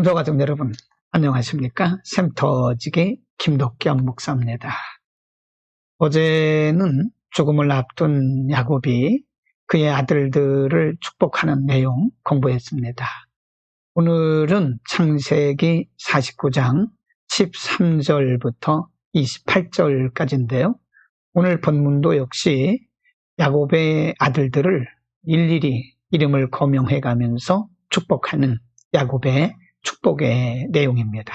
성도가족 여러분, 안녕하십니까? 샘터지기 김덕겸 목사입니다. 어제는 죽음을 앞둔 야곱이 그의 아들들을 축복하는 내용 공부했습니다. 오늘은 창세기 49장 13절부터 28절까지인데요. 오늘 본문도 역시 야곱의 아들들을 일일이 이름을 거명해 가면서 축복하는 야곱의 축복의 내용입니다.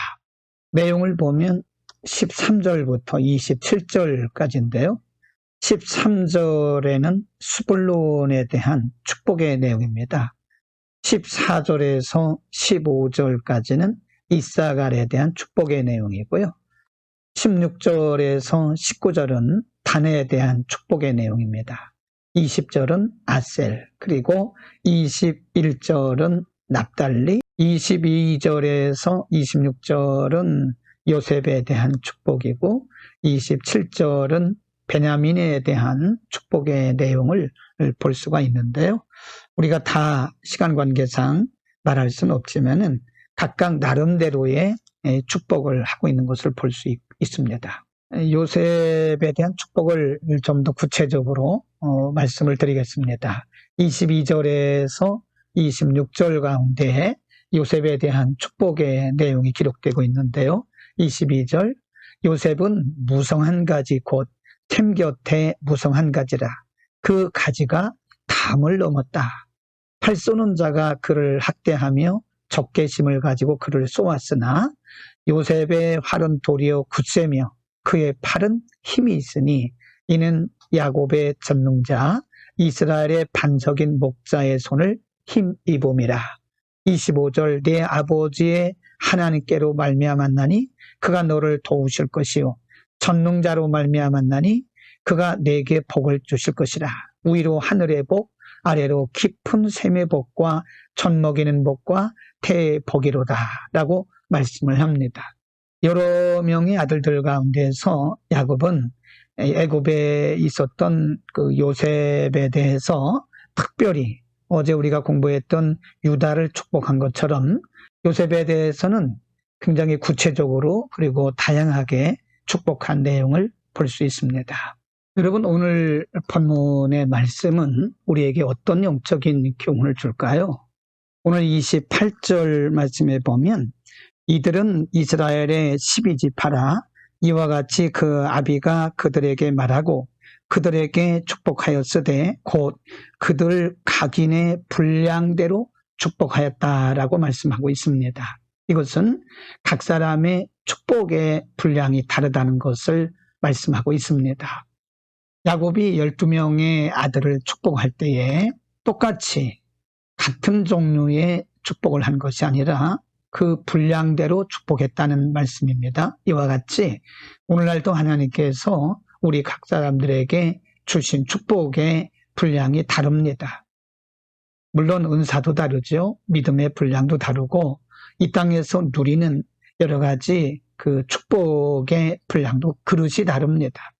내용을 보면 13절부터 27절까지인데요. 13절에는 스불론에 대한 축복의 내용입니다. 14절에서 15절까지는 이사갈에 대한 축복의 내용이고요. 16절에서 19절은 단에 대한 축복의 내용입니다. 20절은 아셀, 그리고 21절은 납달리, 22절에서 26절은 요셉에 대한 축복이고 27절은 베냐민에 대한 축복의 내용을 볼 수가 있는데요. 우리가 다 시간 관계상 말할 수는 없지만은 각각 나름대로의 축복을 하고 있는 것을 볼 수 있습니다. 요셉에 대한 축복을 좀 더 구체적으로 말씀을 드리겠습니다. 22절에서 26절 가운데 요셉에 대한 축복의 내용이 기록되고 있는데요. 22절, 요셉은 무성한 가지 곧 템 곁에 무성한 가지라. 그 가지가 담을 넘었다. 팔 쏘는 자가 그를 학대하며 적개심을 가지고 그를 쏘았으나 요셉의 활은 도리어 굳세며 그의 팔은 힘이 있으니 이는 야곱의 전능자 이스라엘의 반석인 목자의 손을 힘입음이라. 25절, 내 아버지의 하나님께로 말미암았나니 그가 너를 도우실 것이요 전능자로 말미암았나니 그가 내게 복을 주실 것이라. 위로 하늘의 복, 아래로 깊은 샘의 복과 젖 먹이는 복과 태의 복이로다 라고 말씀을 합니다. 여러 명의 아들들 가운데서 야곱은 애굽에 있었던 그 요셉에 대해서 특별히 어제 우리가 공부했던 유다를 축복한 것처럼 요셉에 대해서는 굉장히 구체적으로 그리고 다양하게 축복한 내용을 볼 수 있습니다. 여러분, 오늘 본문의 말씀은 우리에게 어떤 영적인 교훈을 줄까요? 오늘 28절 말씀에 보면 이들은 이스라엘의 12지파라 이와 같이 그 아비가 그들에게 말하고 그들에게 축복하였으되 곧 그들 각인의 분량대로 축복하였다라고 말씀하고 있습니다. 이것은 각 사람의 축복의 분량이 다르다는 것을 말씀하고 있습니다. 야곱이 12명의 아들을 축복할 때에 똑같이 같은 종류의 축복을 한 것이 아니라 그 분량대로 축복했다는 말씀입니다. 이와 같이 오늘날도 하나님께서 우리 각 사람들에게 주신 축복의 분량이 다릅니다. 물론 은사도 다르죠. 믿음의 분량도 다르고 이 땅에서 누리는 여러 가지 그 축복의 분량도 그릇이 다릅니다.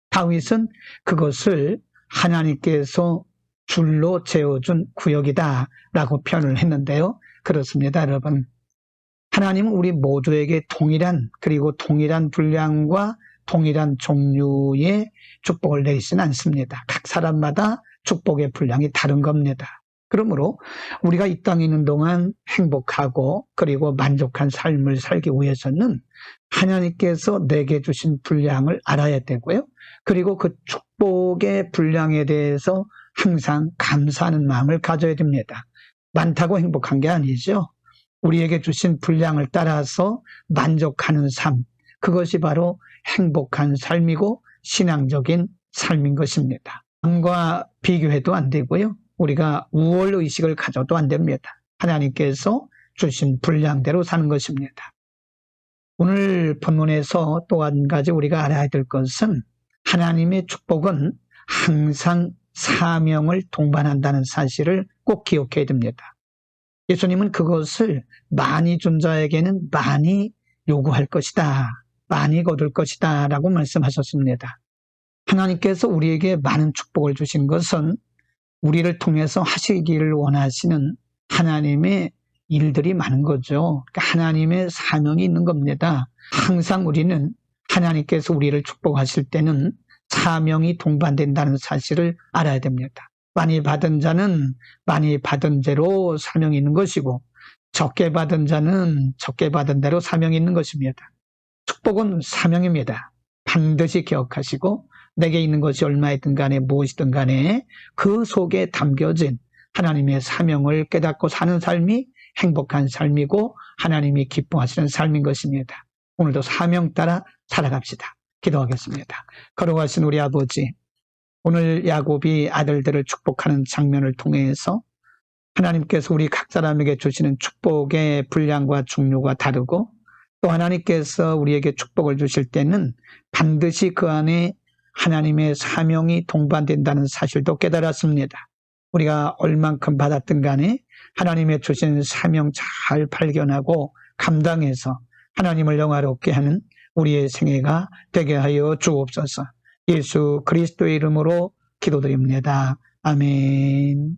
다윗은 그것을 하나님께서 줄로 재어준 구역이다 라고 표현을 했는데요. 그렇습니다, 여러분. 하나님은 우리 모두에게 동일한 그리고 동일한 분량과 동일한 종류의 축복을 내리지는 않습니다. 각 사람마다 축복의 분량이 다른 겁니다. 그러므로 우리가 이 땅에 있는 동안 행복하고 그리고 만족한 삶을 살기 위해서는 하나님께서 내게 주신 분량을 알아야 되고요. 그리고 그 축복의 분량에 대해서 항상 감사하는 마음을 가져야 됩니다. 많다고 행복한 게 아니죠. 우리에게 주신 분량을 따라서 만족하는 삶, 그것이 바로 행복한 삶이고 신앙적인 삶인 것입니다. 남과 비교해도 안 되고요. 우리가 우월의식을 가져도 안 됩니다. 하나님께서 주신 분량대로 사는 것입니다. 오늘 본문에서 또 한 가지 우리가 알아야 될 것은 하나님의 축복은 항상 사명을 동반한다는 사실을 꼭 기억해야 됩니다. 예수님은 그것을 많이 준 자에게는 많이 요구할 것이다, 많이 거둘 것이다 라고 말씀하셨습니다. 하나님께서 우리에게 많은 축복을 주신 것은 우리를 통해서 하시기를 원하시는 하나님의 일들이 많은 거죠. 그러니까 하나님의 사명이 있는 겁니다. 항상 우리는 하나님께서 우리를 축복하실 때는 사명이 동반된다는 사실을 알아야 됩니다. 많이 받은 자는 많이 받은 대로 사명이 있는 것이고, 적게 받은 자는 적게 받은 대로 사명이 있는 것입니다. 축복은 사명입니다. 반드시 기억하시고, 내게 있는 것이 얼마이든 간에 무엇이든 간에 그 속에 담겨진 하나님의 사명을 깨닫고 사는 삶이 행복한 삶이고 하나님이 기뻐하시는 삶인 것입니다. 오늘도 사명 따라 살아갑시다. 기도하겠습니다. 거룩하신 우리 아버지, 오늘 야곱이 아들들을 축복하는 장면을 통해서 하나님께서 우리 각 사람에게 주시는 축복의 분량과 종류가 다르고, 또 하나님께서 우리에게 축복을 주실 때는 반드시 그 안에 하나님의 사명이 동반된다는 사실도 깨달았습니다. 우리가 얼만큼 받았든 간에 하나님의 주신 사명 잘 발견하고 감당해서 하나님을 영화롭게 하는 우리의 생애가 되게 하여 주옵소서. 예수 그리스도의 이름으로 기도드립니다. 아멘.